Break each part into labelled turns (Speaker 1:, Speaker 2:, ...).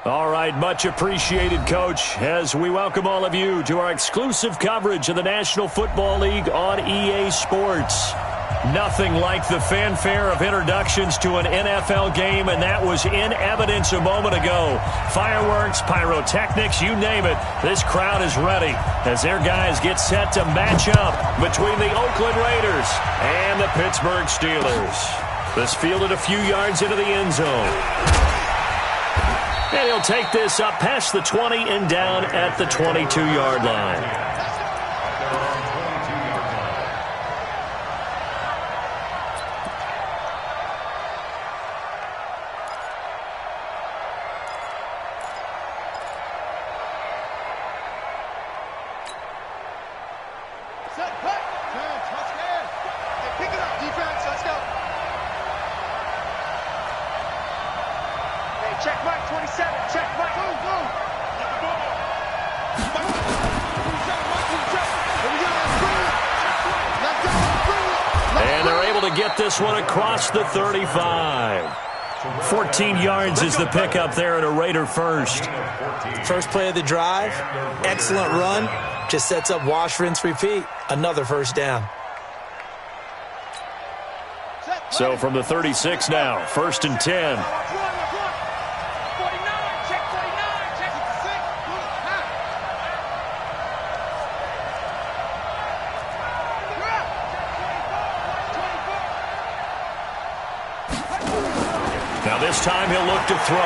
Speaker 1: All right, much appreciated, Coach, as we welcome all of you to our exclusive coverage of the National Football League on EA Sports. Nothing like the fanfare of introductions to an NFL game, and that was in evidence a moment ago. Fireworks, pyrotechnics, you name it. This crowd is ready as their guys get set to match up between the Oakland Raiders and the Pittsburgh Steelers. This fielded a few yards into the end zone. And he'll take this up past the 20 and down at the 22-yard line. This one across the 35. 14 yards is the pickup there at a Raider first.
Speaker 2: First play of the drive, excellent run, just sets up wash, rinse, repeat. Another first down.
Speaker 1: So from the 36 now, 1st and 10. This time he'll look to throw.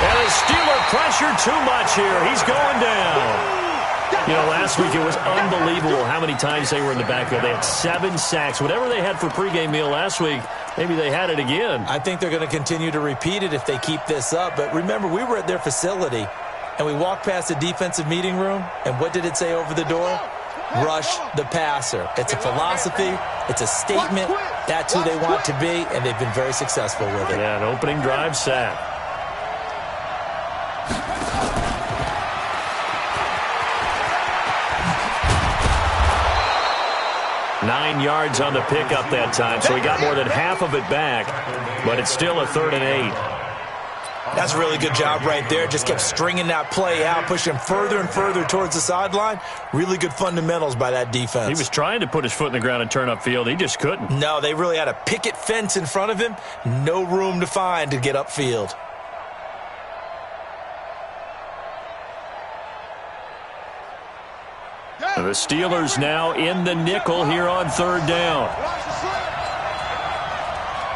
Speaker 1: And the Steeler pressure too much here. He's going down. You know, last week it was unbelievable how many times they were in the backfield. They had 7 sacks. Whatever they had for pregame meal last week, maybe they had it again.
Speaker 2: I think they're going to continue to repeat it if they keep this up. But remember, we were at their facility, and we walked past the defensive meeting room, and what did it say over the door? Rush the passer. It's a philosophy. It's a statement. That's who they want to be, and they've been very successful with it.
Speaker 1: Yeah, an opening drive sack. Nine yards on the pickup that time, so he got more than half of it back, but it's still a 3rd and 8.
Speaker 2: That's a really good job right there. Just kept stringing that play out, pushing further and further towards the sideline. Really good fundamentals by that defense.
Speaker 1: He was trying to put his foot in the ground and turn upfield. He just couldn't.
Speaker 2: No, they really had a picket fence in front of him. No room to find to get upfield.
Speaker 1: The Steelers now in the nickel here on 3rd down.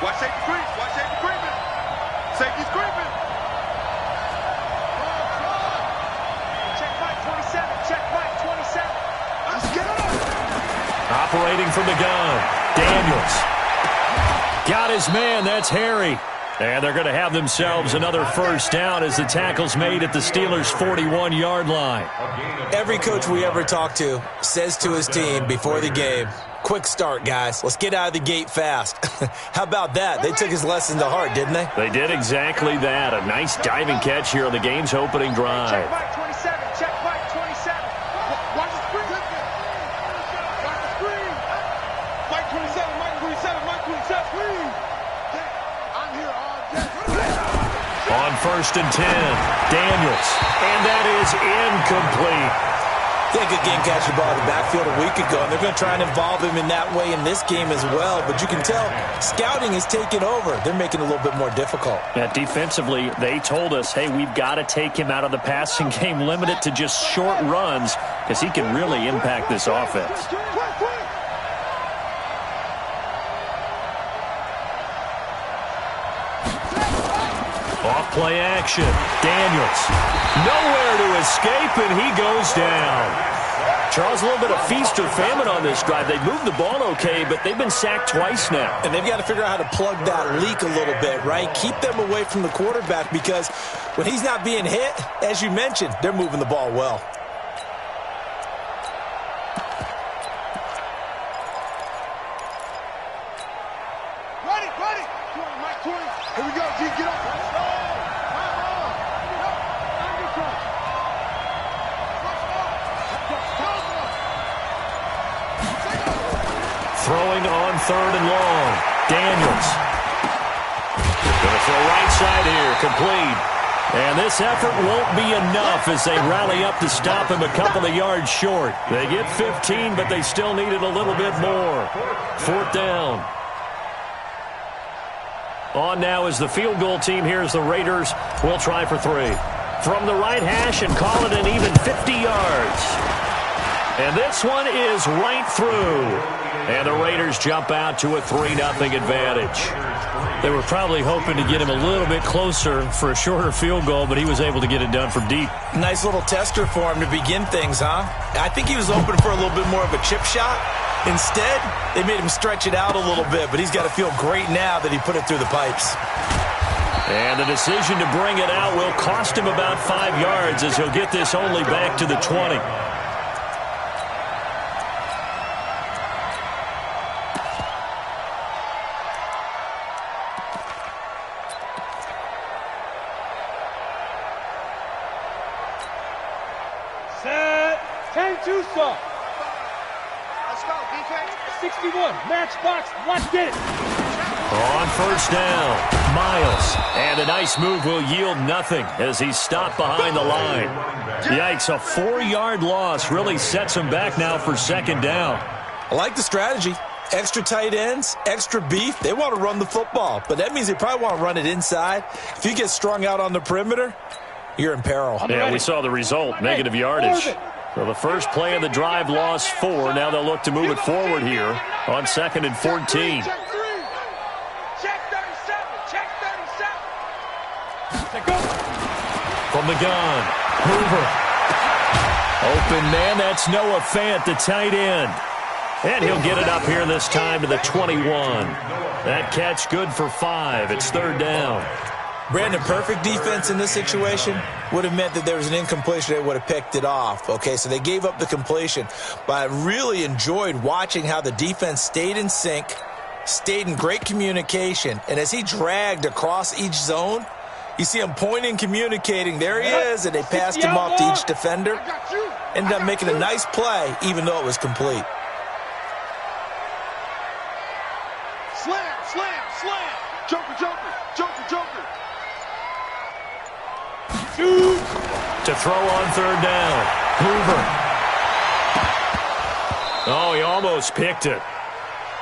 Speaker 3: Watch safety creep. Watch safety creeping. Safety's creeping. Check Mike 27. Check Mike 27. Let's get up.
Speaker 1: Operating from the gun. Daniels. Got his man. That's Harry. And they're going to have themselves another first down as the tackle's made at the Steelers' 41-yard line.
Speaker 2: Every coach we ever talk to says to his team before the game, quick start, guys. Let's get out of the gate fast. How about that? They took his lesson to heart, didn't they?
Speaker 1: They did exactly that. A nice diving catch here on the game's opening drive.
Speaker 3: Check Mike 27. Check Mike 27. Watch the screen. Watch the screen. Mike 27. Mike 27. Mike 27. Screen. I'm here all day.
Speaker 1: On 1st and 10, Daniels. And that is incomplete.
Speaker 2: They had a good game catching the ball in the backfield a week ago, and they're going to try and involve him in that way in this game as well. But you can tell scouting is taking over. They're making it a little bit more difficult.
Speaker 1: Yeah, defensively, they told us, hey, we've got to take him out of the passing game, limit it to just short runs, because he can really impact this offense. Off-play action. Daniels. Nowhere to escape, and he goes down. Charles, a little bit of feast or famine on this drive. They moved the ball okay, but they've been sacked twice now.
Speaker 2: And they've got to figure out how to plug that leak a little bit, right? Keep them away from the quarterback, because when he's not being hit, as you mentioned, they're moving the ball well.
Speaker 3: Ready. Come on, Mike 20. Here we go. G, get up.
Speaker 1: Throwing on 3rd and long. Daniels. Gonna throw right side here, complete. And this effort won't be enough as they rally up to stop him a couple of yards short. They get 15, but they still needed a little bit more. 4th down. On now is the field goal team. Here's the Raiders. We'll try for 3. From the right hash and call it an even 50 yards. And this one is right through. And the Raiders jump out to a 3-0 advantage. They were probably hoping to get him a little bit closer for a shorter field goal, but he was able to get it done from deep.
Speaker 2: Nice little tester for him to begin things, huh? I think he was open for a little bit more of a chip shot. Instead, they made him stretch it out a little bit, but he's got to feel great now that he put it through the pipes.
Speaker 1: And the decision to bring it out will cost him about 5 yards as he'll get this only back to the 20.
Speaker 3: Set. 10-2 Let's go, defense. 61, match box, let's get it.
Speaker 1: On 1st down, Miles. And a nice move will yield nothing as he's stopped behind the line. Yikes, a 4-yard loss really sets him back now for 2nd down.
Speaker 2: I like the strategy. Extra tight ends, extra beef. They want to run the football, but that means they probably want to run it inside. If you get strung out on the perimeter, you're in peril.
Speaker 1: Yeah, we saw the result, negative yardage. So the first play of the drive lost 4. Now they'll look to move it forward here on 2nd and 14.
Speaker 3: Check 37. Check 37. Go.
Speaker 1: From the gun, Hoover. Open man, that's Noah Fant, the tight end. And he'll get it up here this time to the 21. That catch good for 5. It's 3rd down.
Speaker 2: Brandon, perfect defense in this situation would have meant that there was an incompletion. They would have picked it off. Okay, so they gave up the completion. But I really enjoyed watching how the defense stayed in sync, stayed in great communication. And as he dragged across each zone, you see him pointing, communicating. There he is, and they passed him off to each defender. Ended up making a nice play, even though it was complete.
Speaker 3: Slam, slam, slam. Joker, joker, joker, joker. Shoot.
Speaker 1: To throw on 3rd down, Hoover. Oh, he almost picked it.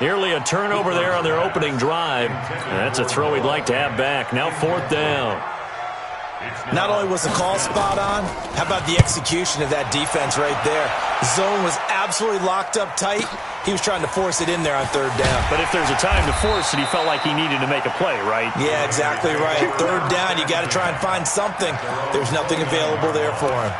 Speaker 1: Nearly a turnover there on their opening drive. And that's a throw he'd like to have back. Now 4th down.
Speaker 2: Not only was the call spot on, how about the execution of that defense right there? The zone was absolutely locked up tight. He was trying to force it in there on 3rd down.
Speaker 1: But if there's a time to force it, he felt like he needed to make a play, right?
Speaker 2: Yeah, exactly right. 3rd down, you got to try and find something. There's nothing available there for him.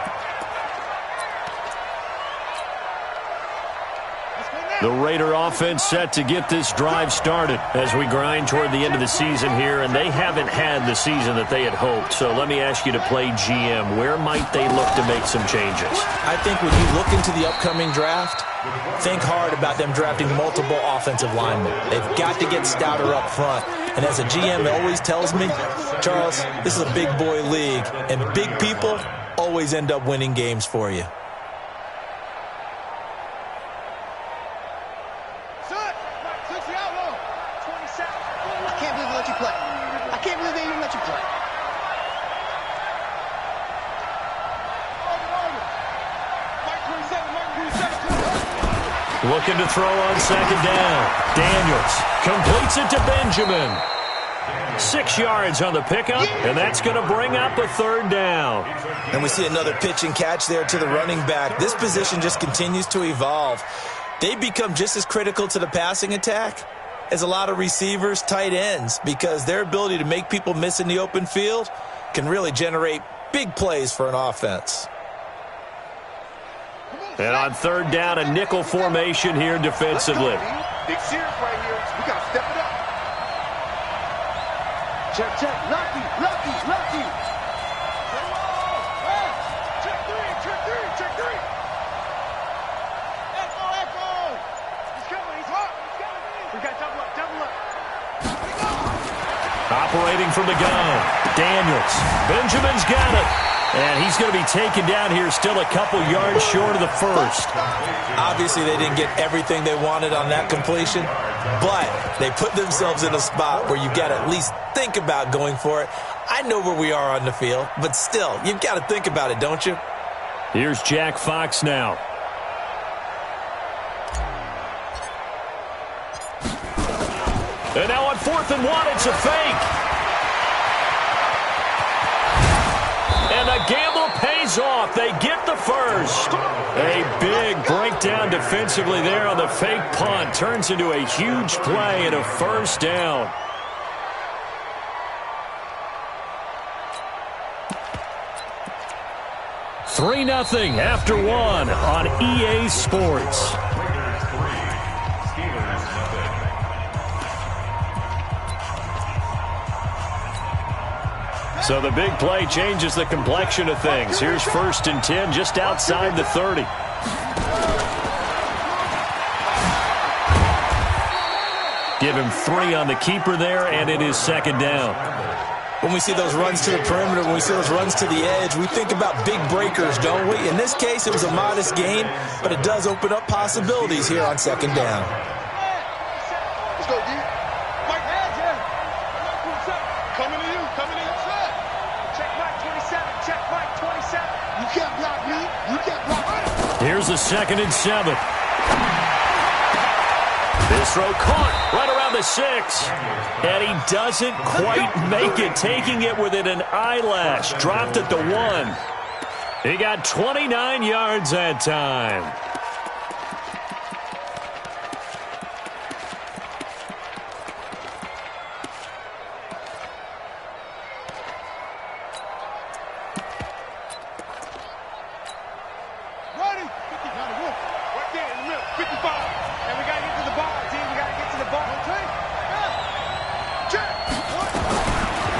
Speaker 1: The Raider offense set to get this drive started as we grind toward the end of the season here, and they haven't had the season that they had hoped. So let me ask you to play GM. Where might they look to make some changes?
Speaker 2: I think when you look into the upcoming draft, think hard about them drafting multiple offensive linemen. They've got to get stouter up front. And as a GM always tells me, Charles, this is a big boy league, and big people always end up winning games for you.
Speaker 1: Looking to throw on 2nd down. Daniels completes it to Benjamin. 6 yards on the pickup, and that's going to bring up a 3rd down.
Speaker 2: And we see another pitch and catch there to the running back. This position just continues to evolve. They become just as critical to the passing attack as a lot of receivers, tight ends, because their ability to make people miss in the open field can really generate big plays for an offense.
Speaker 1: And on 3rd down, a nickel formation here defensively.
Speaker 3: Big series right here. We got to step it up. Check, check. Lucky, lucky, lucky. Check 3, check 3, check 3. Echo, echo. He's coming, he's hot. He's coming. We got double up, double up.
Speaker 1: Operating from the gun. Daniels. Benjamin's got it. And he's going to be taken down here still a couple yards short of the 1st.
Speaker 2: Obviously, they didn't get everything they wanted on that completion, but they put themselves in a spot where you've got to at least think about going for it. I know where we are on the field, but still, you've got to think about it, don't you?
Speaker 1: Here's Jack Fox now. And now on 4th and 1, it's a fake. And the gamble pays off. They get the first. A big breakdown defensively there on the fake punt. Turns into a huge play and a first down. Three 0 after one on EA Sports. So the big play changes the complexion of things. Here's 1st and 10 just outside the 30. Give him 3 on the keeper there, and it is 2nd down.
Speaker 2: When we see those runs to the perimeter, when we see those runs to the edge, we think about big breakers, don't we? In this case, it was a modest gain, but it does open up possibilities here on 2nd down.
Speaker 3: Let's go, D. Mike, coming to you, coming to you. Check Mike 27, check Mike 27. You can't block me, you can't block me.
Speaker 1: Here's a 2nd and 7. This throw caught right around the 6. And he doesn't quite make it, taking it within an eyelash. Dropped at the 1. He got 29 yards that time.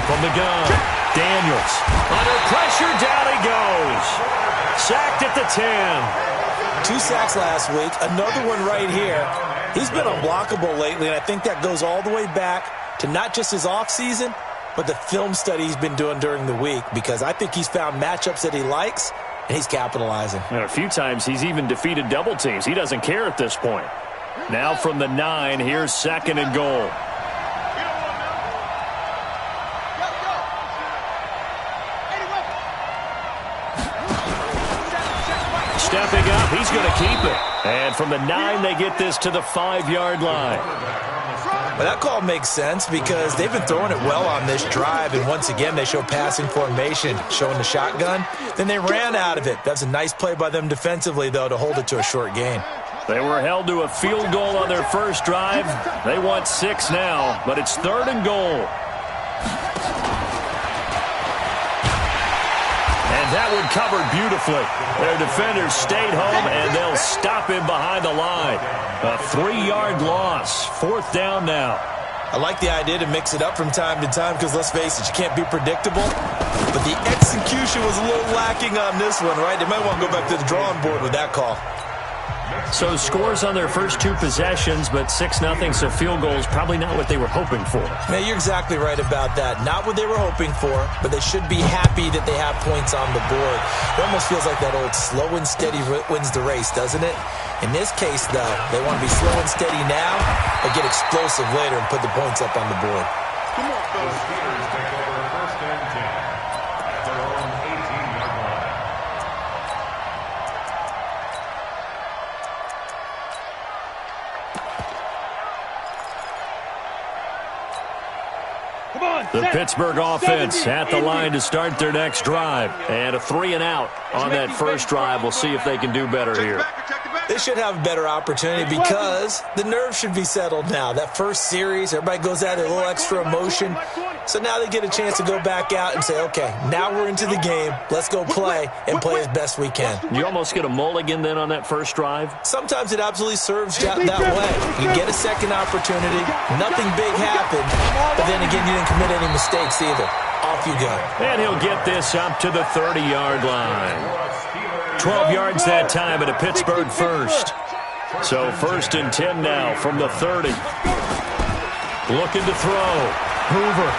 Speaker 1: From the gun, Daniels. Under pressure, down he goes. Sacked at the 10.
Speaker 2: 2 sacks last week, another one right here. He's been unblockable lately, and I think that goes all the way back to not just his offseason, but the film study he's been doing during the week, because I think he's found matchups that he likes, and he's capitalizing.
Speaker 1: And a few times he's even defeated double teams. He doesn't care at this point. Now from the 9, here's 2nd and goal. Stepping up, he's going to keep it. And from the 9, they get this to the 5-yard line.
Speaker 2: Well, that call makes sense because they've been throwing it well on this drive, and once again they show passing formation, showing the shotgun. Then they ran out of it. That's a nice play by them defensively, though, to hold it to a short gain.
Speaker 1: They were held to a field goal on their first drive. They want 6 now, but it's 3rd and goal. And that one covered beautifully. Their defenders stayed home, and they'll stop him behind the line. A 3-yard loss. 4th down now.
Speaker 2: I like the idea to mix it up from time to time because, let's face it, you can't be predictable. But the execution was a little lacking on this one, right? They might want to go back to the drawing board with that call.
Speaker 1: So scores on their first 2 possessions, but 6-0, so field goals probably not what they were hoping for.
Speaker 2: Man, you're exactly right about that. Not what they were hoping for, but they should be happy that they have points on the board. It almost feels like that old slow and steady wins the race, doesn't it? In this case, though, they want to be slow and steady now, but get explosive later and put the points up on the board.
Speaker 3: Come on, fellas. Steelers take over 1st and 10 at their own 18-yard line.
Speaker 1: The Pittsburgh offense at the line to start their next drive. And a 3-and-out on that first drive. We'll see if they can do better here.
Speaker 2: They should have a better opportunity because the nerves should be settled now. That first series, everybody goes out with a little extra emotion. So now they get a chance to go back out and say, okay, now we're into the game. Let's go play and play as best we can.
Speaker 1: You almost get a mulligan then on that first drive?
Speaker 2: Sometimes it absolutely serves that way. You get a second opportunity. Nothing big happened. But then again, you didn't commit any mistakes either. Off you go.
Speaker 1: And he'll get this up to the 30-yard line. 12 yards that time at a Pittsburgh first. So 1st and 10 now from the 30. Looking to throw. Hoover.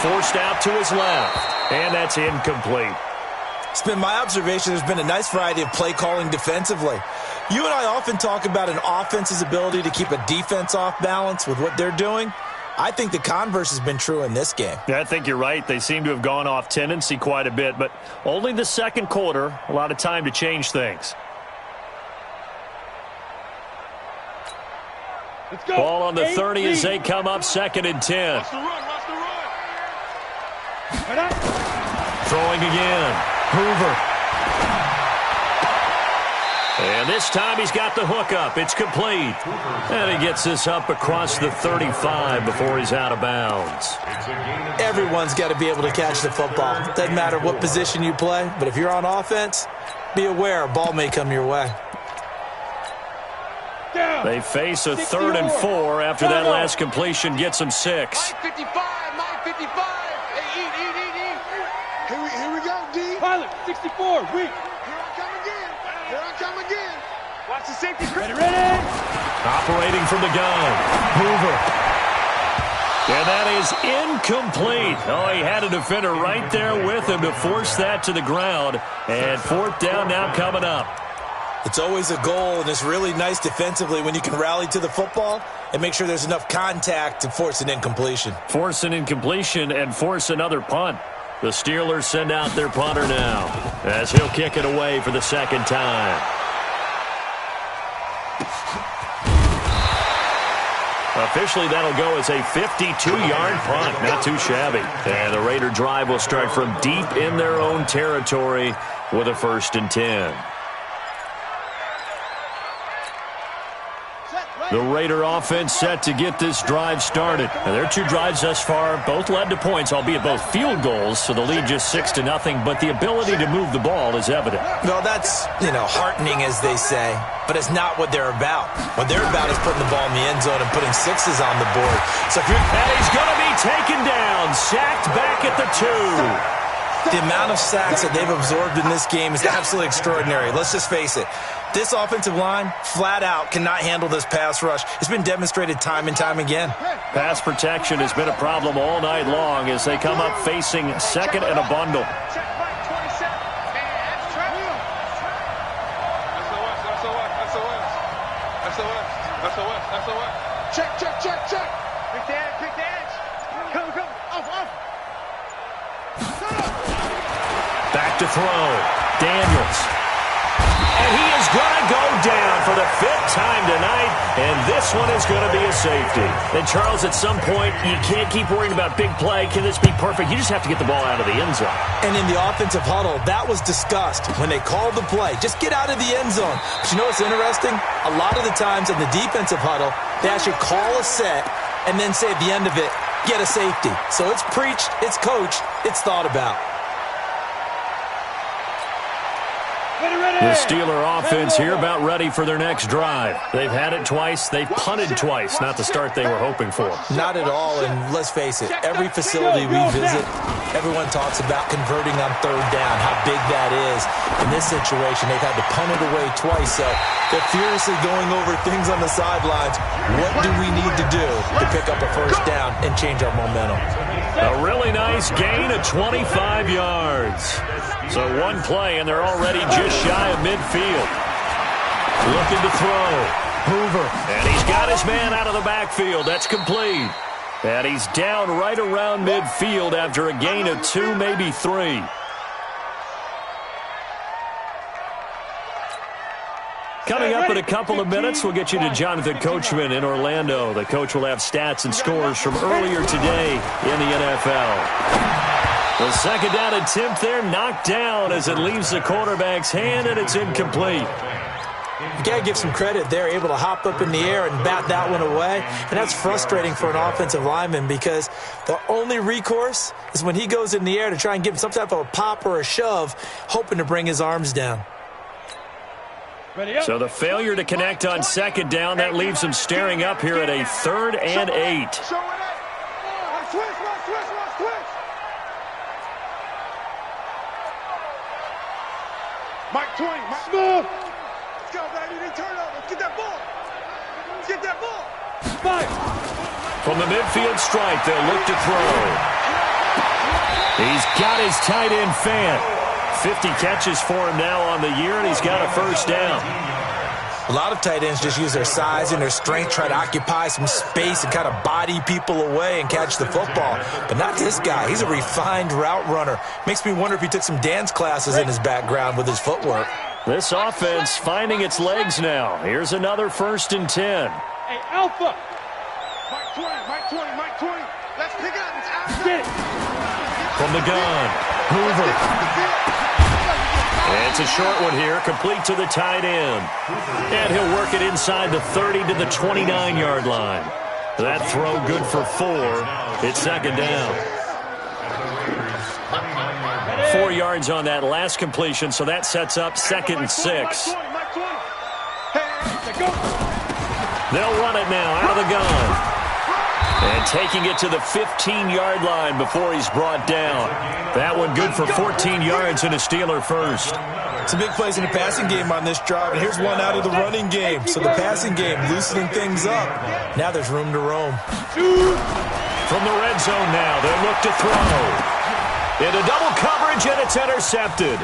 Speaker 1: Forced out to his left. And that's incomplete.
Speaker 2: It's been my observation there's been a nice variety of play calling defensively. You and I often talk about an offense's ability to keep a defense off balance with what they're doing. I think the converse has been true in this game.
Speaker 1: Yeah, I think you're right. They seem to have gone off tendency quite a bit, but only the second quarter, a lot of time to change things.
Speaker 3: Let's go.
Speaker 1: Ball on the 30 as they come up 2nd and 10.
Speaker 3: Watch the run, watch the run.
Speaker 1: Throwing again. Hoover. And this time he's got the hook up. It's complete. And he gets this up across the 35 before he's out of bounds.
Speaker 2: Everyone's got to be able to catch the football. Doesn't matter what position you play, but if you're on offense, be aware a ball may come your way.
Speaker 1: They face a 3rd and 4 after that last completion gets them 6.
Speaker 3: Mike 55, Mike 55. Hey, eat. Here we go, D.
Speaker 4: Pilot, 64, weak.
Speaker 3: Here I come again. Watch the safety.
Speaker 4: Ready.
Speaker 1: Operating from the gun. Hoover. And that is incomplete. Oh, he had a defender right there with him to force that to the ground. And 4th down now coming up.
Speaker 2: It's always a goal, and it's really nice defensively when you can rally to the football and make sure there's enough contact to force an incompletion.
Speaker 1: Force an incompletion and force another punt. The Steelers send out their punter now as he'll kick it away for the 2nd time. Officially, that'll go as a 52-yard punt. Not too shabby. And the Raider drive will start from deep in their own territory with a 1st and 10. The Raider offense set to get this drive started. And their 2 drives thus far both led to points, albeit both field goals, so the lead just 6-0, but the ability to move the ball is evident.
Speaker 2: Well, that's, heartening, as they say, but it's not what they're about. What they're about is putting the ball in the end zone and putting 6s on the board. So if you're...
Speaker 1: And he's going to be taken down, sacked back at the 2.
Speaker 2: The amount of sacks that they've absorbed in this game is absolutely extraordinary. Let's just face it. This offensive line, flat out, cannot handle this pass rush. It's been demonstrated time and time again.
Speaker 1: Pass protection has been a problem all night long as they come up facing 2nd and a bundle.
Speaker 3: Check Mike 27. And that's trouble. SOS. Check. Quick the edge. Come. Off.
Speaker 1: Back to throw. Daniels. And he is going to go down for the 5th time tonight, and this one is going to be a safety. And, Charles, at some point, you can't keep worrying about big play. Can this be perfect? You just have to get the ball out of the end zone.
Speaker 2: And in the offensive huddle, that was discussed when they called the play. Just get out of the end zone. But you know what's interesting? A lot of the times in the defensive huddle, they actually call a set and then say at the end of it, get a safety. So it's preached, it's coached, it's thought about.
Speaker 1: The Steeler offense here about ready for their next drive. They've had it twice. They've punted twice. Not the start they were hoping for.
Speaker 2: Not at all, and let's face it, every facility we visit, everyone talks about converting on 3rd down, how big that is. In this situation, they've had to punt it away twice, so they're furiously going over things on the sidelines. What do we need to do to pick up a 1st down and change our momentum?
Speaker 1: A really nice gain of 25 yards. So one play, and they're already just shy of midfield. Looking to throw. Hoover. And he's got his man out of the backfield. That's complete. And he's down right around midfield after a gain of 2, maybe 3. Coming up in a couple of minutes, we'll get you to Jonathan Coachman in Orlando. The coach will have stats and scores from earlier today in the NFL. The 2nd down attempt there knocked down as it leaves the quarterback's hand, and it's incomplete.
Speaker 2: You got to give some credit. They're able to hop up in the air and bat that one away, and that's frustrating for an offensive lineman because the only recourse is when he goes in the air to try and give him some type of a pop or a shove, hoping to bring his arms down.
Speaker 1: So the failure to connect on 2nd down, that leaves him staring up here at a 3rd and 8.
Speaker 3: Mike 20. Mike move. Let's go, baby. They turn over. Let's get that ball. Fire.
Speaker 1: From the midfield stripe, they'll look to throw. He's got his tight end fan. 50 catches for him now on the year, and he's got a 1st down.
Speaker 2: A lot of tight ends just use their size and their strength, try to occupy some space and kind of body people away and catch the football. But not this guy. He's a refined route runner. Makes me wonder if he took some dance classes in his background with his footwork.
Speaker 1: This offense finding its legs now. Here's another 1st and 10.
Speaker 3: Hey, Alpha. Mike 20, Mike 20, Mike 20. Let's pick up. It's out. Get it.
Speaker 1: From the gun, Hoover. It's a short one here, complete to the tight end. And he'll work it inside the 30 to the 29-yard line. That throw good for 4. It's 2nd down. 4 yards on that last completion, so that sets up 2nd and 6. They'll run it now out of the gun. And taking it to the 15-yard line before he's brought down. That one good for 14 yards and a Steeler first.
Speaker 2: Some big plays in the passing game on this drive, and here's one out of the running game. So the passing game loosening things up. Now there's room to roam.
Speaker 1: From the red zone now, they look to throw. Into double coverage, and it's intercepted.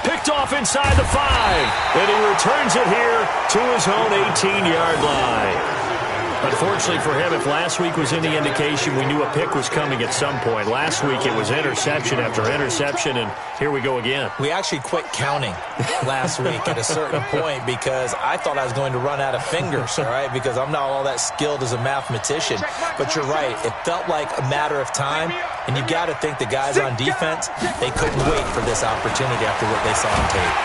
Speaker 1: Picked off inside the 5, and he returns it here to his own 18-yard line. Unfortunately for him, if last week was any indication, we knew a pick was coming at some point. Last week it was interception after interception, and here we go again.
Speaker 2: We actually quit counting last week at a certain point because I thought I was going to run out of fingers, all right, because I'm not all that skilled as a mathematician. But you're right. It felt like a matter of time, and you've got to think the guys on defense, they couldn't wait for this opportunity after what they saw on tape.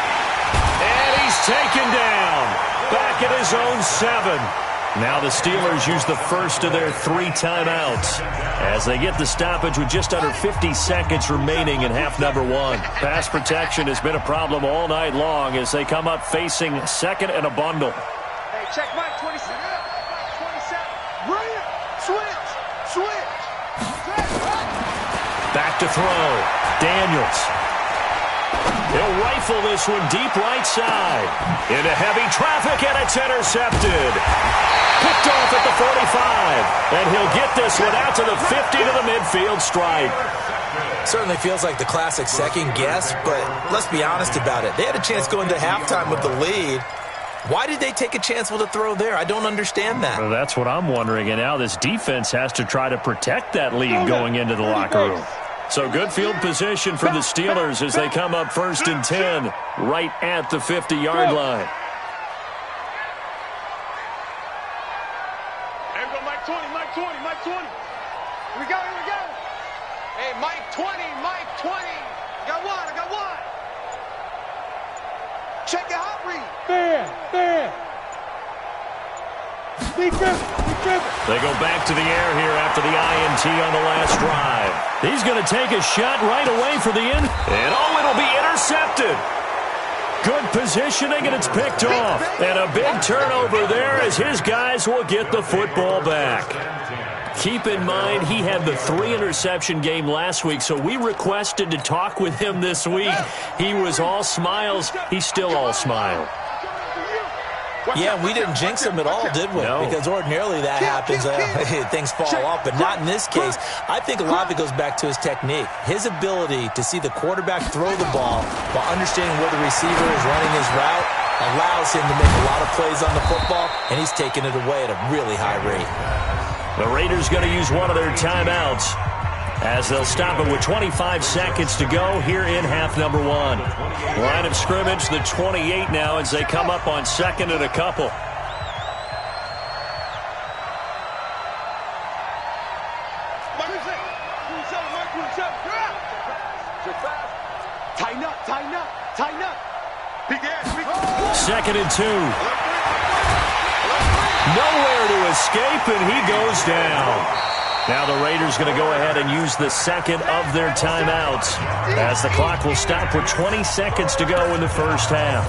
Speaker 1: And he's taken down back at his own 7. Now the Steelers use the first of their 3 timeouts as they get the stoppage with just under 50 seconds remaining in half number 1. Pass protection has been a problem all night long as they come up facing 2nd and a bundle.
Speaker 3: Hey, check Mike 27. 27. Bring it. Switch.
Speaker 1: Back to throw. Daniels. He'll rifle this one deep right side. Into heavy traffic, and it's intercepted. Picked off at the 45. And he'll get this one out to the 50 to the midfield stripe.
Speaker 2: Certainly feels like the classic second guess, but let's be honest about it. They had a chance going to halftime with the lead. Why did they take a chance with a throw there? I don't understand that.
Speaker 1: Well, that's what I'm wondering. And now this defense has to try to protect that lead going into the locker room. So good field position for the Steelers as they come up 1st and 10 right at the 50-yard line.
Speaker 3: There we go, Mike 20, Mike 20, Mike 20. Here we go. Hey, Mike 20, Mike 20. I got one. Check the hot read. Fair. Defense.
Speaker 1: They go back to the air here after the INT on the last drive. He's going to take a shot right away for the end. And it'll be intercepted. Good positioning, and it's picked off. And a big turnover there as his guys will get the football back. Keep in mind, he had the 3-interception game last week, so we requested to talk with him this week. He was all smiles. He's still all smile.
Speaker 2: Yeah, we didn't jinx him at all, did we?
Speaker 1: No.
Speaker 2: Because ordinarily that happens. Things fall off, but not in this case. I think a lot of it goes back to his technique. His ability to see the quarterback throw the ball while understanding where the receiver is running his route allows him to make a lot of plays on the football, and he's taking it away at a really high rate.
Speaker 1: The Raiders going to use one of their timeouts as they'll stop it with 25 seconds to go here in half number 1. Line of scrimmage, the 28 now as they come up on 2nd and a couple.
Speaker 3: Tighten up. Big ass.
Speaker 1: 2nd and 2. Nowhere to escape, and he goes down. Now the Raiders going to go ahead and use the 2nd of their timeouts as the clock will stop with 20 seconds to go in the first half.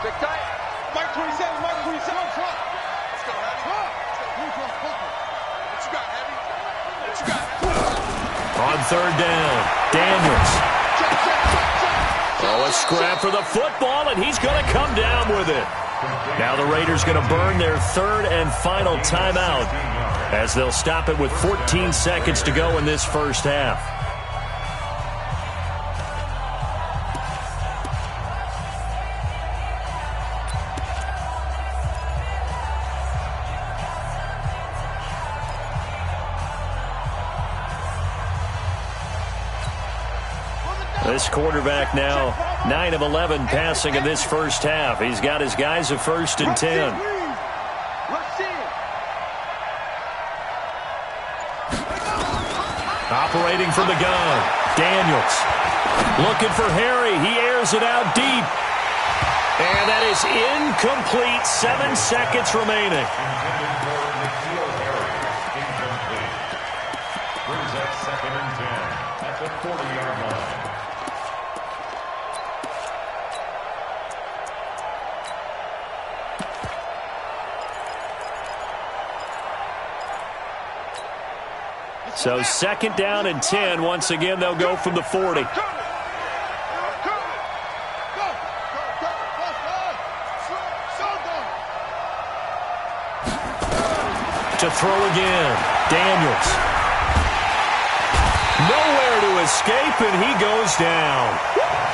Speaker 3: Check tight. Mike 27, Mike 27 up front. Let's go, Heavy. What you got, Heavy?
Speaker 1: On 3rd down, Daniels. Oh, a scrap for the football, and he's going to come down with it. Now the Raiders going to burn their third and final timeout as they'll stop it with 14 seconds to go in this first half. This quarterback now 9 of 11 passing in this first half. He's got his guys a 1st and 10. Operating from the gun, Daniels. Looking for Harry. He airs it out deep. And that is incomplete. 7 seconds remaining.
Speaker 4: Brings up 2nd and 10 at the 40-yard line.
Speaker 1: So 2nd down and 10. Once again, they'll go from the 40. To throw again. Daniels. Nowhere to escape, and he goes down.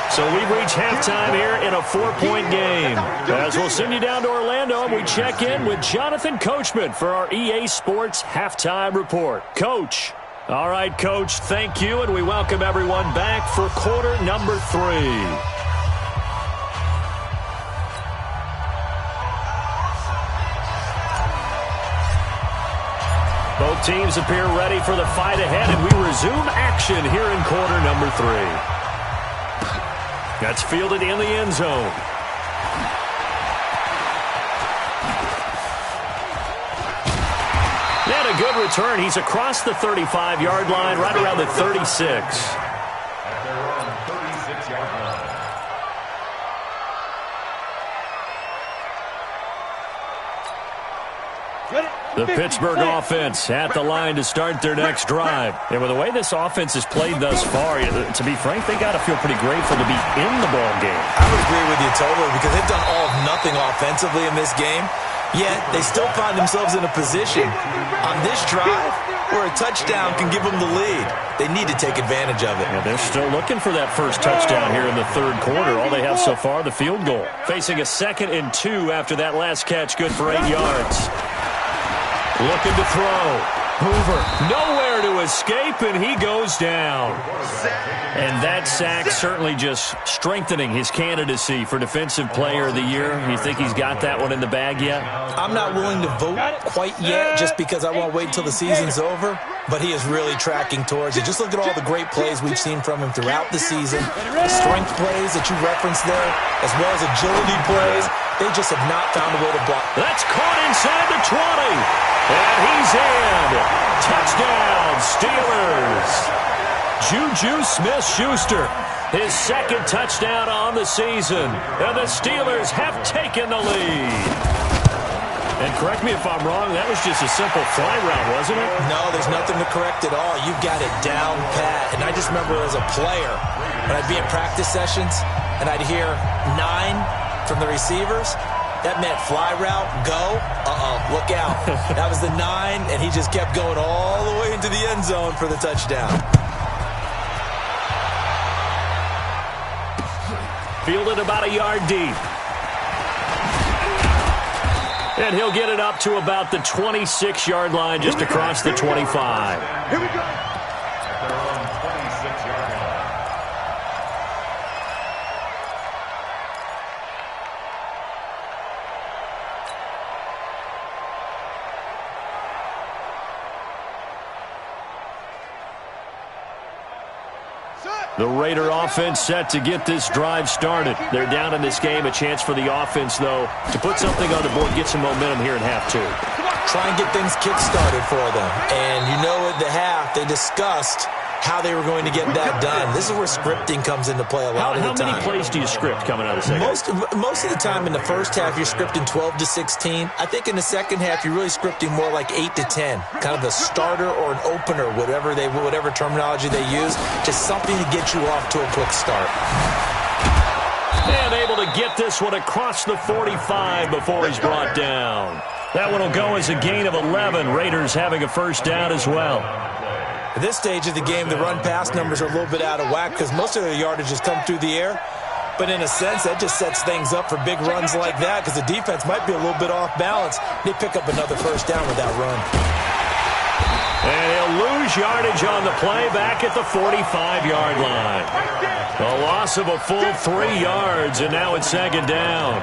Speaker 1: So we reach halftime here in a 4-point game. As we'll send you down to Orlando, and we check in with Jonathan Coachman for our EA Sports Halftime Report. Coach. All right, Coach, thank you, and we welcome everyone back for quarter number 3. Both teams appear ready for the fight ahead, and we resume action here in quarter number 3. That's fielded in the end zone. And a good return. He's across the 35-yard line, right around the 36.
Speaker 4: At their own 36-yard line.
Speaker 1: The Pittsburgh offense at the line to start their next drive. And with the way this offense has played thus far, to be frank, they got to feel pretty grateful to be in the ball game.
Speaker 2: I would agree with you totally because they've done all of nothing offensively in this game. Yet they still find themselves in a position on this drive where a touchdown can give them the lead. They need to take advantage of it.
Speaker 1: Yeah, they're still looking for that first touchdown here in the third quarter. All they have so far, the field goal. Facing a 2nd and 2 after that last catch, good for 8 yards. Looking to throw. Hoover, nowhere to escape, and he goes down. And that sack certainly just strengthening his candidacy for Defensive Player of the Year. You think he's got that one in the bag yet?
Speaker 2: I'm not willing to vote quite yet just because I want to wait until the season's over, but he is really tracking towards it. Just look at all the great plays we've seen from him throughout the season. The strength plays that you referenced there, as well as agility plays. They just have not found a way to block.
Speaker 1: That's caught inside the 20. And he's in. Touchdown, Steelers. Juju Smith-Schuster, his 2nd touchdown on the season. And the Steelers have taken the lead. And correct me if I'm wrong, that was just a simple fly route, wasn't it?
Speaker 2: No, there's nothing to correct at all. You've got it down pat. And I just remember as a player, when I'd be in practice sessions, and I'd hear 9 from the receivers, that meant fly route, go, look out. That was the 9, and he just kept going all the way into the end zone for the touchdown.
Speaker 1: Fielded about a yard deep. And he'll get it up to about the 26-yard line, just across the 25.
Speaker 3: Here we go.
Speaker 4: At their own 26-yard line.
Speaker 1: The Raider offense set to get this drive started. They're down in this game. A chance for the offense, though, to put something on the board, get some momentum here in half 2.
Speaker 2: Try and get things kick-started for them. And you know at the half, they discussed how they were going to get that done. This is where scripting comes into play a lot of the time.
Speaker 1: How many plays do you script coming out of the second?
Speaker 2: Most of the time in the first half, you're scripting 12 to 16. I think in the second half, you're really scripting more like 8 to 10. Kind of a starter or an opener, whatever terminology they use. Just something to get you off to a quick start.
Speaker 1: And able to get this one across the 45 before he's brought down. That one will go as a gain of 11. Raiders having a first down as well.
Speaker 2: At this stage of the game, the run-pass numbers are a little bit out of whack because most of their yardage has come through the air. But in a sense, that just sets things up for big runs like that because the defense might be a little bit off balance. They pick up another first down with that run.
Speaker 1: And he'll lose yardage on the play back at the 45-yard line. A loss of a full 3 yards, and now it's second down.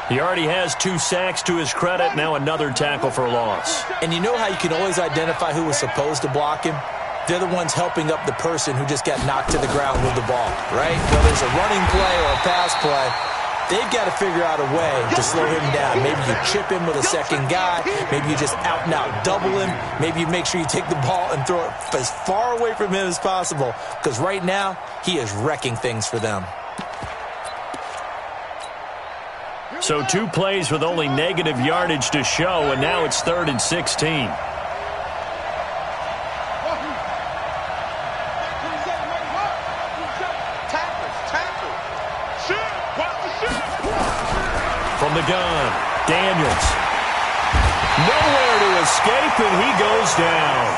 Speaker 1: He already has 2 sacks to his credit, now another tackle for loss.
Speaker 2: And you know how you can always identify who was supposed to block him? They're the ones helping up the person who just got knocked to the ground with the ball, right? Whether it's a running play or a pass play, they've got to figure out a way to slow him down. Maybe you chip him with a second guy. Maybe you just out-and-out double him. Maybe you make sure you take the ball and throw it as far away from him as possible because right now he is wrecking things for them.
Speaker 1: So 2 plays with only negative yardage to show, and now it's 3rd and 16. From the gun, Daniels. Nowhere to escape, and he goes down.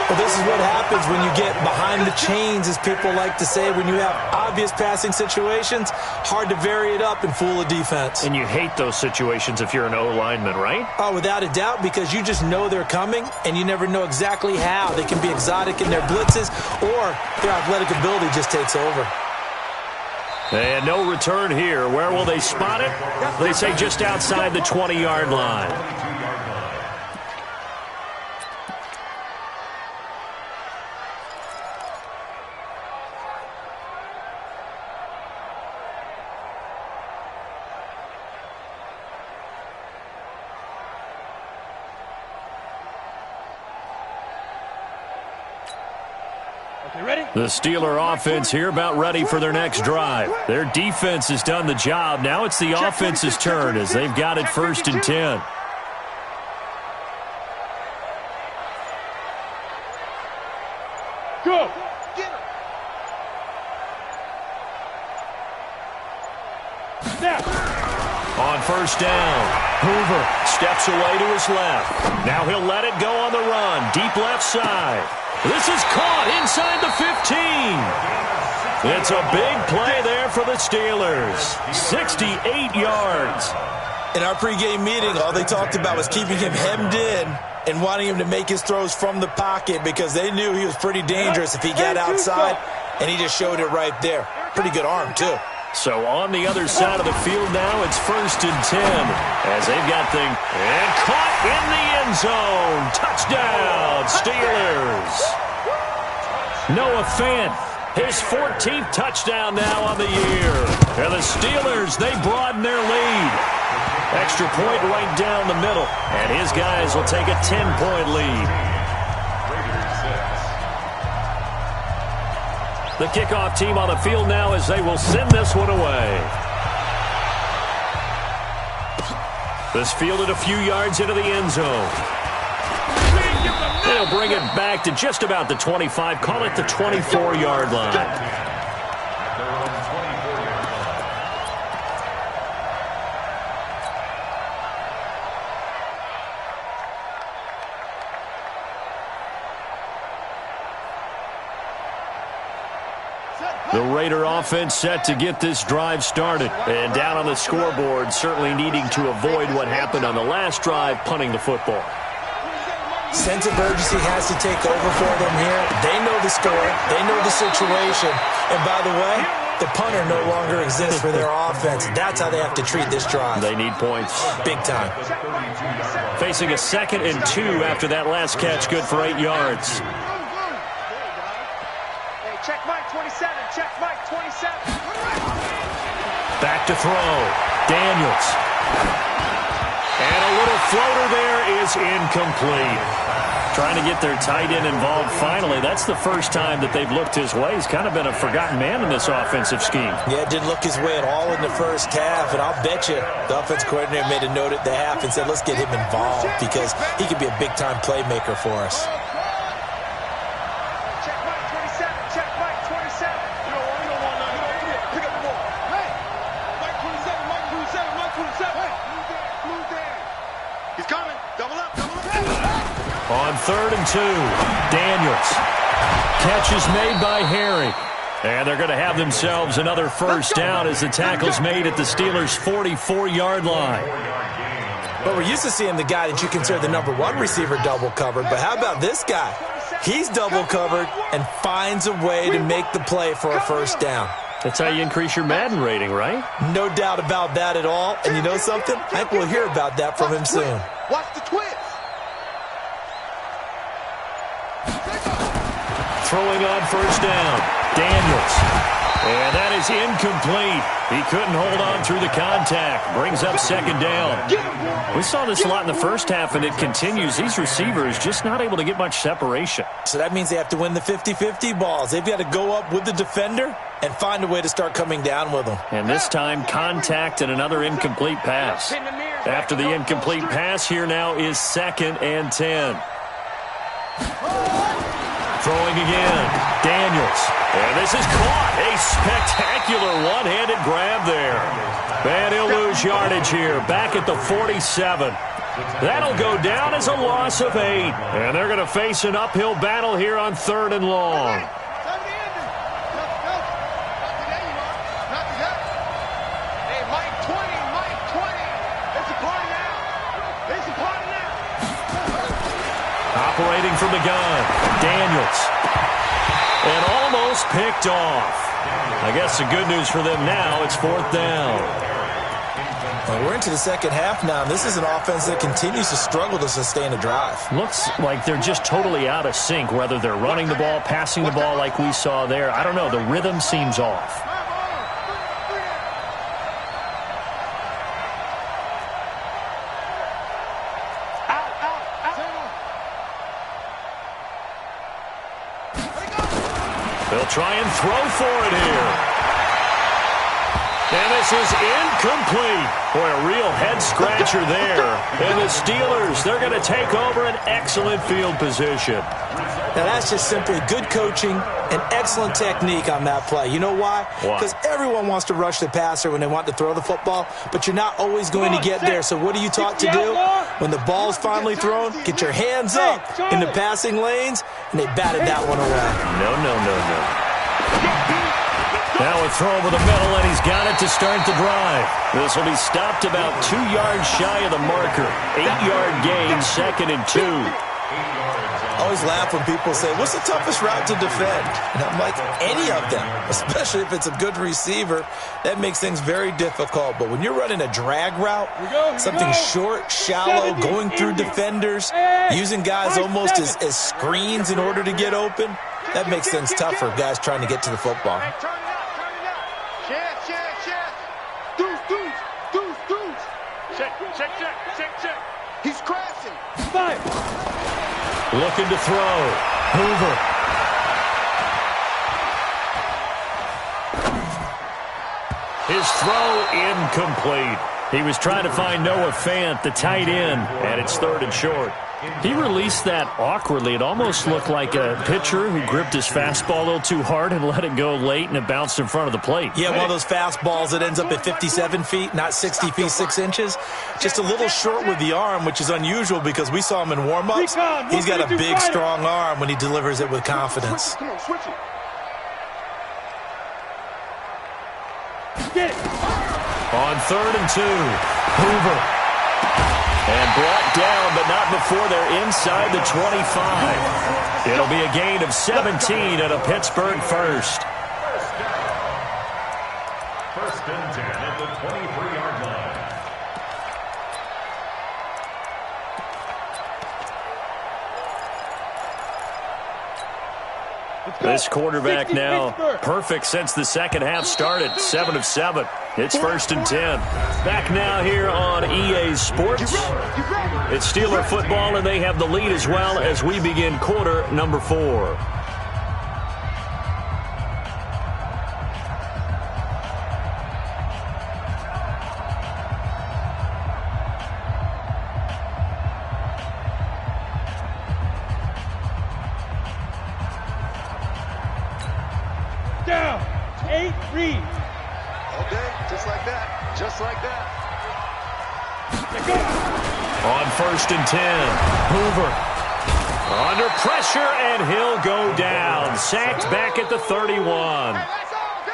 Speaker 2: Well, this is what happens when you get behind the chains, as people like to say. When you have obvious passing situations, hard to vary it up and fool a defense.
Speaker 1: And you hate those situations if you're an O-lineman, right?
Speaker 2: Oh, without a doubt, because you just know they're coming, and you never know exactly how. They can be exotic in their blitzes, or their athletic ability just takes over.
Speaker 1: And no return here. Where will they spot it? They say just outside the 20-yard line. The Steeler offense here about ready for their next drive. Their defense has done the job. Now it's the offense's turn as they've got it 1st and 10.
Speaker 3: Go. Snap.
Speaker 1: On 1st down, Hoover steps away to his left. Now he'll let it go on the run. Deep left side. This is caught inside the 15. It's a big play there for the Steelers. 68 yards.
Speaker 2: In our pregame meeting, all they talked about was keeping him hemmed in and wanting him to make his throws from the pocket because they knew he was pretty dangerous if he got outside, and he just showed it right there. Pretty good arm, too.
Speaker 1: So on the other side of the field now, it's 1st and 10 as they've got things. And caught in the end zone. Touchdown, Steelers. Noah Fant, his 14th touchdown now on the year. And the Steelers, they broaden their lead. Extra point right down the middle. And his guys will take a 10-point lead. The kickoff team on the field now as they will send this one away. This fielded a few yards into the end zone. They'll bring it back to just about the 25. Call it the 24-yard line. The Raider offense set to get this drive started. And down on the scoreboard, certainly needing to avoid what happened on the last drive, punting the football.
Speaker 2: Sense of urgency has to take over for them here. They know the score. They know the situation. And by the way, the punter no longer exists for their offense. That's how they have to treat this drive.
Speaker 1: They need points.
Speaker 2: Big time.
Speaker 1: Facing a 2nd and 2 after that last catch, good for 8 yards.
Speaker 3: Check Mike 27. Check Mike 27.
Speaker 1: Back to throw. Daniels. And a little floater there is incomplete. Trying to get their tight end involved finally. That's the first time that they've looked his way. He's kind of been a forgotten man in this offensive scheme.
Speaker 2: Yeah, didn't look his way at all in the first half. And I'll bet you the offense coordinator made a note at the half and said, let's get him involved because he could be a big-time playmaker for us.
Speaker 1: On 3rd and 2, Daniels. Catch is made by Harry. And they're going to have themselves another first down as the tackle's made at the Steelers' 44-yard line.
Speaker 2: But we're used to seeing the guy that you consider the number 1 receiver double covered. But how about this guy? He's double covered and finds a way to make the play for a first down.
Speaker 1: That's how you increase your Madden rating, right?
Speaker 2: No doubt about that at all. And you know something? I think we'll hear about that from him soon.
Speaker 3: Watch the twist.
Speaker 1: Throwing on first down, Daniels. And that is incomplete. He couldn't hold on through the contact. Brings up second down. We saw this a lot in the first half, and it continues. These receivers just not able to get much separation.
Speaker 2: So that means they have to win the 50-50 balls. They've got to go up with the defender and find a way to start coming down with them.
Speaker 1: And this time, contact and another incomplete pass. After the incomplete pass, here now is 2nd and 10. Throwing again, Daniels. And this is caught. A spectacular one-handed grab there. And he'll lose yardage here, back at the 47. That'll go down as a loss of 8. And they're going to face an uphill battle here on 3rd and long. Operating from the gun, Daniels. And almost picked off. I guess the good news for them now, it's 4th down.
Speaker 2: Well, we're into the second half now, and this is an offense that continues to struggle to sustain a drive.
Speaker 1: Looks like they're just totally out of sync, whether they're running the ball, passing the ball like we saw there. I don't know. The rhythm seems off. They'll try and throw for it here. And this is incomplete. Boy, a real head-scratcher there. And the Steelers, they're going to take over an excellent field position.
Speaker 2: Now, that's just simply good coaching and excellent technique on that play. You know why? Because everyone wants to rush the passer when they want to throw the football, but you're not always going to get there. So what are you taught to do? When the ball's finally thrown, get your hands up in the passing lanes, and they batted that one away.
Speaker 1: No. Now a throw over the middle, and he's got it to start the drive. This will be stopped about 2 yards shy of the marker. 8-yard gain, 2nd and 2.
Speaker 2: I always laugh when people say, what's the toughest route to defend? And I'm like, any of them, especially if it's a good receiver. That makes things very difficult. But when you're running a drag route, something short, shallow, going through defenders, using guys almost as screens in order to get open, that makes things tough for guys trying to get to the football.
Speaker 3: Check. He's crashing.
Speaker 1: Looking to throw. Hoover. His throw incomplete. He was trying to find Noah Fant, the tight end, and it's 3rd and short. He released that awkwardly. It almost looked like a pitcher who gripped his fastball a little too hard and let it go late, and it bounced in front of the plate.
Speaker 2: Yeah, one of those fastballs that ends up at 57 feet, not 60 feet, 6 inches. Just a little short with the arm, which is unusual because we saw him in warm-ups. He's got a big, strong arm when he delivers it with confidence.
Speaker 3: Come on, switch it.
Speaker 1: On 3rd and 2, Hoover. And brought down, but not before they're inside the 25. It'll be a gain of 17 and a Pittsburgh first.
Speaker 4: 1st and 10 at the 23-yard line.
Speaker 1: This quarterback now perfect since the second half started. 7 of 7. It's 1st and 10. Back now here on EA Sports. It's Steeler football, and they have the lead as well as we begin quarter number 4.
Speaker 5: Down. 8, read.
Speaker 3: Okay, just like that. Just like that.
Speaker 1: On 1st and 10, Hoover. Under pressure, and he'll go down. Sacked back at the 31.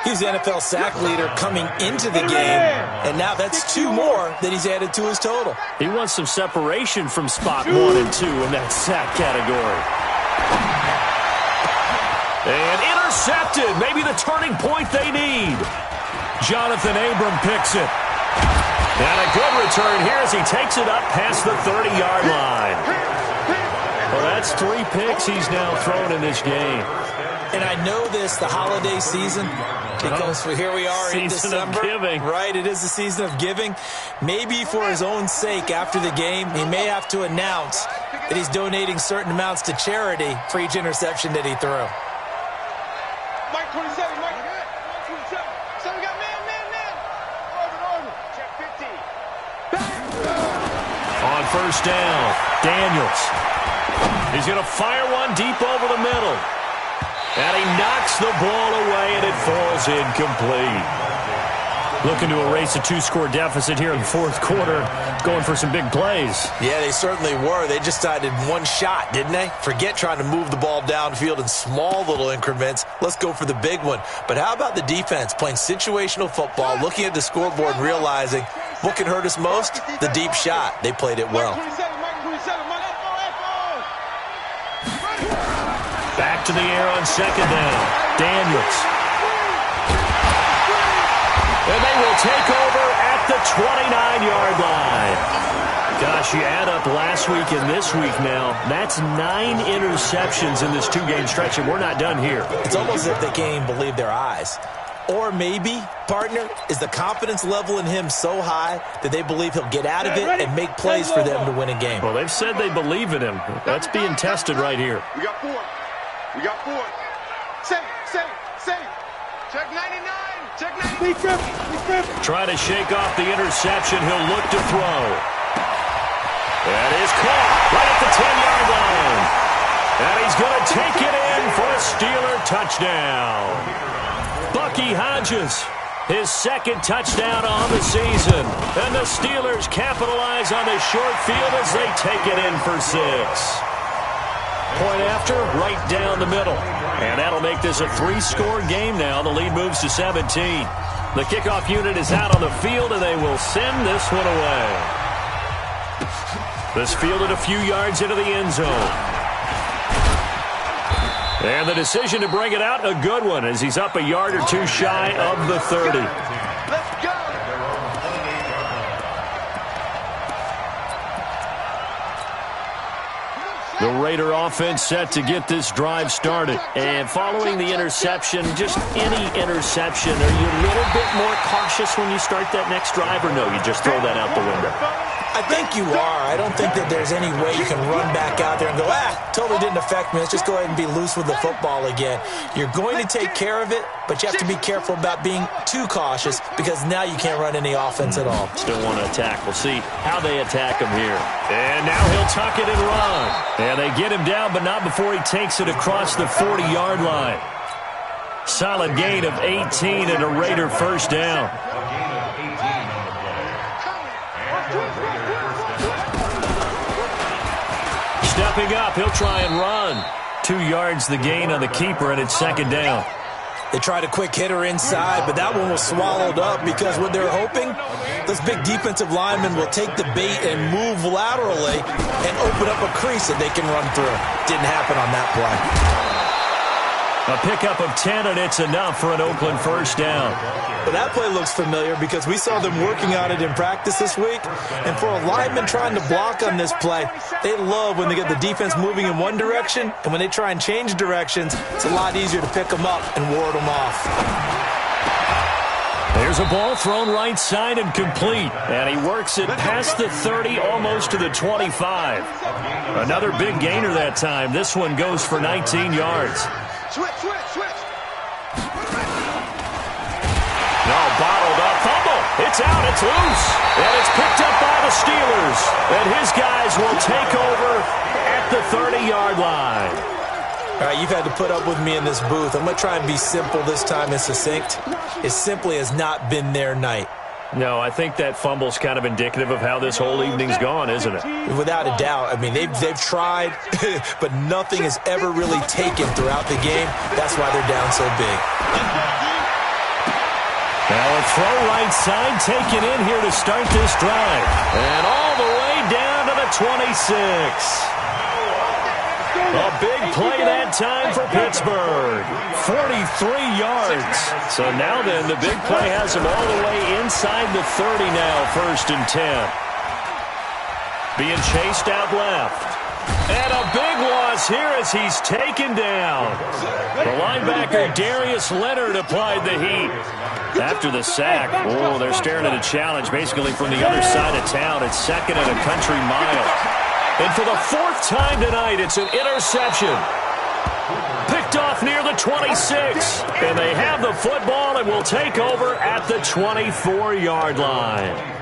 Speaker 2: He's the NFL sack leader coming into the game, and now that's 2 more that he's added to his total.
Speaker 1: He wants some separation from spot 1 and 2 in that sack category. And intercepted. Maybe the turning point they need. Jonathan Abram picks it. And a good return here as he takes it up past the 30-yard line. Well, that's 3 picks he's now thrown in this game.
Speaker 2: And I know this, the holiday season, because here we are in December.
Speaker 1: Season of giving.
Speaker 2: Right, it is the season of giving. Maybe for his own sake after the game, he may have to announce that he's donating certain amounts to charity for each interception that he threw.
Speaker 3: Mike 27, Mike 27. So we got man. Over. Check 50.
Speaker 1: On first down, Daniels. He's going to fire one deep over the middle. And he knocks the ball away, and it falls incomplete. Looking to erase a 2-score deficit here in the fourth quarter, going for some big plays.
Speaker 2: Yeah, they certainly were. They just decided one shot, didn't they? Forget trying to move the ball downfield in small little increments. Let's go for the big one. But how about the defense playing situational football, looking at the scoreboard and realizing what can hurt us most? The deep shot. They played it well.
Speaker 1: Back to the air on second down. Daniels. And they will take over at the 29-yard line. Gosh, you add up last week and this week now, that's 9 interceptions in this 2-game stretch, and we're not done here.
Speaker 2: It's almost as if they can't even believe their eyes. Or maybe, partner, is the confidence level in him so high that they believe he'll get out of it and make plays for them to win a game.
Speaker 1: Well, they've said they believe in him. That's being tested right here.
Speaker 3: We got 4. Save. Check 99.
Speaker 1: Try to shake off the interception. He'll look to throw. That is caught right at the 10-yard line. And he's going to take it in for a Steeler touchdown. Bucky Hodges, his second touchdown on the season. And the Steelers capitalize on the short field as they take it in for 6. Point after, right down the middle. And that'll make this a 3-score game now. The lead moves to 17. The kickoff unit is out on the field, and they will send this one away. This fielded a few yards into the end zone. And the decision to bring it out, a good one, as he's up a yard or 2 shy of the 30.
Speaker 3: Let's go.
Speaker 1: The Raider offense set to get this drive started. And following the interception, just any interception, are you a little bit more cautious when you start that next drive, or no, you just throw that out the window?
Speaker 2: I think you are. I don't think that there's any way you can run back out there and go, totally didn't affect me. Let's just go ahead and be loose with the football again. You're going to take care of it, but you have to be careful about being too cautious because now you can't run any offense at all.
Speaker 1: Still want to attack. We'll see how they attack him here. And now he'll tuck it and run. And they get him down, but not before he takes it across the 40-yard line. Solid gain of 18 and a Raider first down. Stepping up, he'll try and run. 2 yards the gain on the keeper, and it's second down.
Speaker 2: They tried a quick hitter inside, but that one was swallowed up because what they're hoping, those big defensive linemen will take the bait and move laterally and open up a crease that they can run through. Didn't happen on that play.
Speaker 1: A pickup of 10, and it's enough for an Oakland first down.
Speaker 2: But that play looks familiar because we saw them working on it in practice this week. And for a lineman trying to block on this play, they love when they get the defense moving in one direction. And when they try and change directions, it's a lot easier to pick them up and ward them off.
Speaker 1: There's a ball thrown right side and complete. And he works it past the 30, almost to the 25. Another big gainer that time. This one goes for 19 yards.
Speaker 3: Switch.
Speaker 1: No, bottled up. Fumble. It's out. It's loose. And it's picked up by the Steelers. And his guys will take over at the 30-yard line.
Speaker 2: All right, you've had to put up with me in this booth. I'm going to try and be simple this time and succinct. It simply has not been their night.
Speaker 1: No, I think that fumble's kind of indicative of how this whole evening's gone, isn't it?
Speaker 2: Without a doubt. I mean, they've tried, but nothing has ever really taken throughout the game. That's why they're down so big.
Speaker 1: Now a throw right side taken in here to start this drive. And all the way down to the 26. A big play that time for Pittsburgh. 43 yards. So now then, the big play has him all the way inside the 30 now, 1st and 10. Being chased out left. And a big loss here as he's taken down. The linebacker, Darius Leonard, applied the heat. After the sack, oh, they're staring at a challenge basically from the other side of town. It's 2nd and a country mile. And for the 4th time tonight, it's an interception. Picked off near the 26. And they have the football and will take over at the 24-yard line.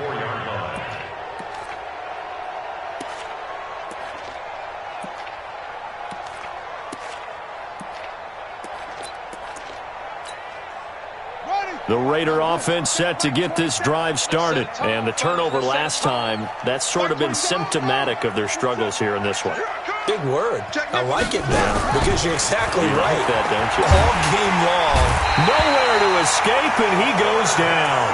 Speaker 1: The Raider offense set to get this drive started. And the turnover last time, that's sort of been symptomatic of their struggles here in this one.
Speaker 2: Big word. I like it now because you're exactly right.
Speaker 1: Like that, don't you?
Speaker 2: All game long.
Speaker 1: Nowhere to escape, and he goes down.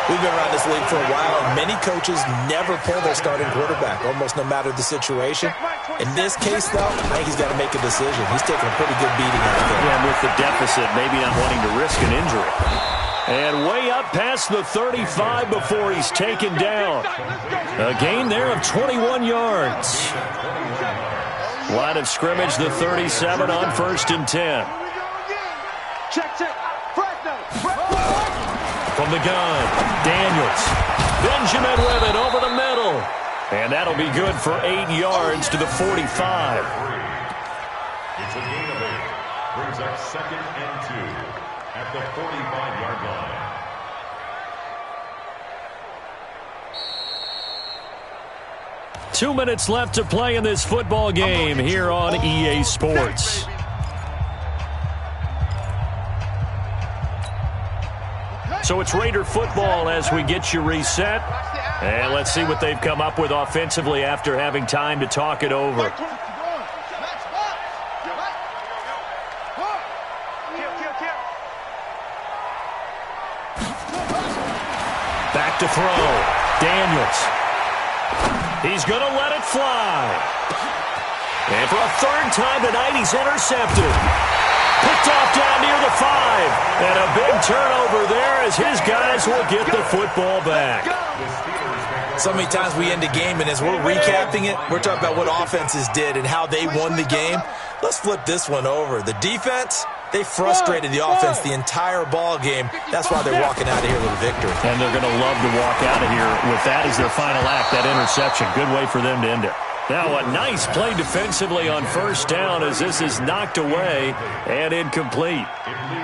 Speaker 2: We've been around this league for a while, and many coaches never pull their starting quarterback, almost no matter the situation. In this case, though, I think he's got to make a decision. He's taking a pretty good beating out of it.
Speaker 1: Yeah, with the deficit, maybe not wanting to risk an injury. And way up past the 35 before he's taken down. A gain there of 21 yards. Line of scrimmage, the 37 on 1st and 10. From the gun, Daniels. Benjamin with it over the middle. And that'll be good for 8 yards to the 45.
Speaker 4: It's a gain of 8. Brings up 2nd and 2 at the 45-yard line.
Speaker 1: Two minutes left to play in this football game here on EA Sports. So it's Raider football as we get you reset. And let's see what they've come up with offensively after having time to talk it over. Back to throw. Daniels. He's going to let it fly. And for a 3rd time tonight, he's intercepted. Picked off down near the 5. And a big turnover there as his guys will get the football back.
Speaker 2: So many times we end a game, and as we're recapping it, we're talking about what offenses did and how they won the game. Let's flip this one over. The defense, they frustrated the offense the entire ball game. That's why they're walking out of here with a victory.
Speaker 1: And they're going to love to walk out of here with that as their final act, that interception. Good way for them to end it. Now a nice play defensively on 1st down as this is knocked away and incomplete.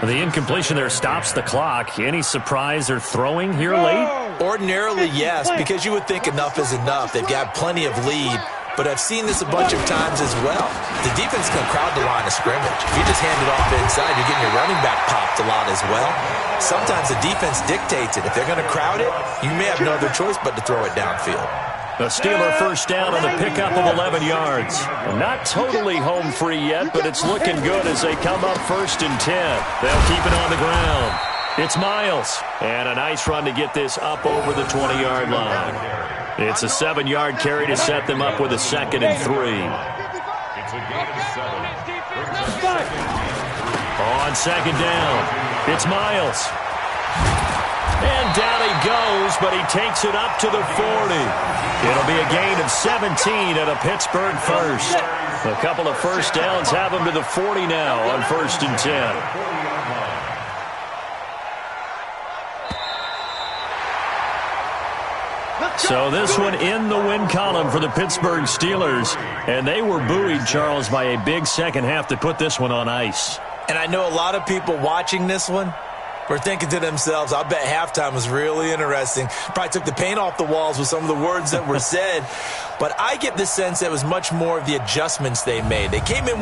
Speaker 1: The incompletion there stops the clock. Any surprise they're throwing here late?
Speaker 2: Ordinarily, yes, because you would think enough is enough. They've got plenty of lead. But I've seen this a bunch of times as well. The defense can crowd the line of scrimmage. If you just hand it off inside, you're getting your running back popped a lot as well. Sometimes the defense dictates it. If they're going to crowd it, you may have no other choice but to throw it downfield.
Speaker 1: A Steeler 1st down on the pickup of 11 yards. Not totally home free yet, but it's looking good as they come up 1st and 10. They'll keep it on the ground. It's Miles. And a nice run to get this up over the 20-yard line. It's a 7-yard carry to set them up with a 2nd and 3.
Speaker 4: It's a gain of 7.
Speaker 1: On 2nd down, it's Miles. And down he goes, but he takes it up to the 40. It'll be a gain of 17 at a Pittsburgh 1st. A couple of 1st downs have him to the 40 now on 1st and 10. So this one in the win column for the Pittsburgh Steelers. And they were buoyed, Charles, by a big second half to put this one on ice.
Speaker 2: And I know a lot of people watching this one were thinking to themselves, I bet halftime was really interesting. Probably took the paint off the walls with some of the words that were said. But I get the sense that it was much more of the adjustments they made. They came in